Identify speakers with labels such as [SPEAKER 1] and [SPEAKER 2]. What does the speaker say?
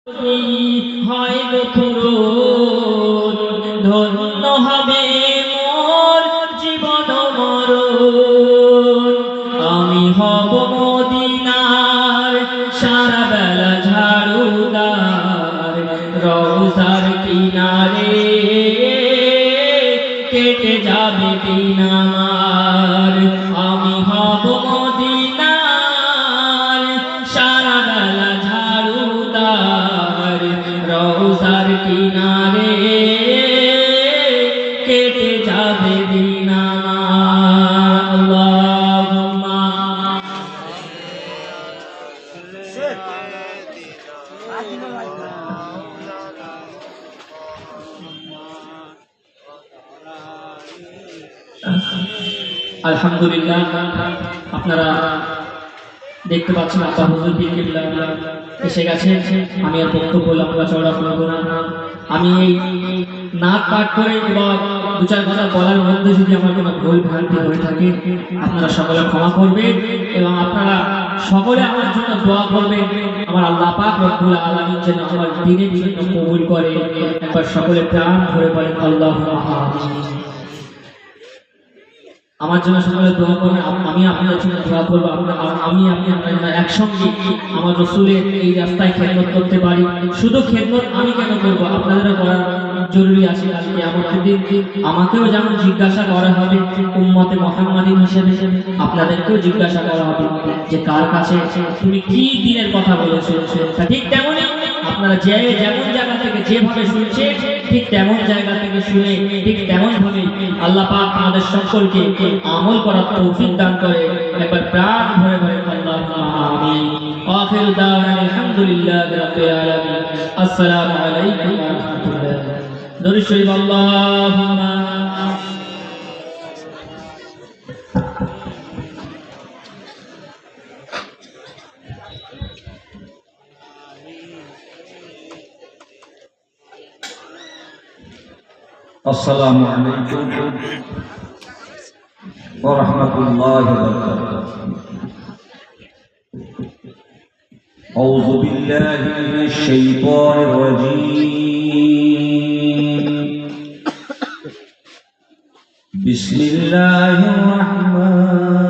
[SPEAKER 1] হয় গো পূরণ, ধন্য হবে মোর জীবন মরণ। আমি হব মদিনার সারা বেলা ঝাড়ুদার, রওজার কিনারে কেটে যাবে দিন আমার। আমি হব মদিনার সারা বেলা ঝাড়ুদার, রওজার কিনারে কেটে যাবে দিন আমার। আল্লাহুম্মা আলহামদুলিল্লাহ। আপনারা দেখতে পাচ্ছেন আব্বা হুজুর পীর কিবলা এসে গেছে। আমি আর বক্তব্য লম্বা চওড়া করব না। আমি এই নাক পাঠ করে বা দু চার কথা বলার মধ্যে যদি আমার কোনো ভুল ভ্রান্তি হয়ে থাকে আপনারা সকলে ক্ষমা করবেন এবং আপনারা সকলে আমার জন্য দোয়া করবেন। আমার আল্লাহ পাক রব্বুল আলামিন যেন আমার দ্বীনের জন্য কবুল করে। একবার সকলে প্রাণ ভরে বলেন আল্লাহুম্মা আমিন। আমার জন্য সকলে দোয়া করবেন, আমি আপনাদের জন্য দোয়া করবো। আমি আপনি আপনারা একসঙ্গে আমার রাসূলের এই রাস্তায় খেদমত করতে পারি। শুধু খেদমত আমি কেন করব, আপনাদেরও করা জরুরি আছে। কালকে আমাদের দিন আমাকেও যেমন জিজ্ঞাসা করা হবে উম্মতে মুহাম্মাদী হিসেবে, আপনাদেরকেও জিজ্ঞাসা করা হবে যে কার কাছে তুমি কি দ্বীনের কথা বলেছো। ঠিক তেমনই আপনারা যেমন জায়গা থেকে যেভাবে শুনছেন ঠিক তেমন জায়গা থেকে শুনে ঠিক তেমন ভাবে আল্লাহ পাক আমাদের সকলকে আমল করার তৌফিক দান করে। একবার প্রাণ ভরে ভরে আল্লাহুম্মা আমিন। আখিরু দাওয়ানা আলহামদুলিল্লাহি রাব্বিল আলামিন। আসসালামু আলাইকুম ওয়া রাহমাতুল্লাহ। দরুদ শরীফ আল্লাহুম্মা
[SPEAKER 2] السلام عليكم ورحمة الله وبركاته. أعوذ بالله من الشيطان الرجيم. بسم الله الرحمن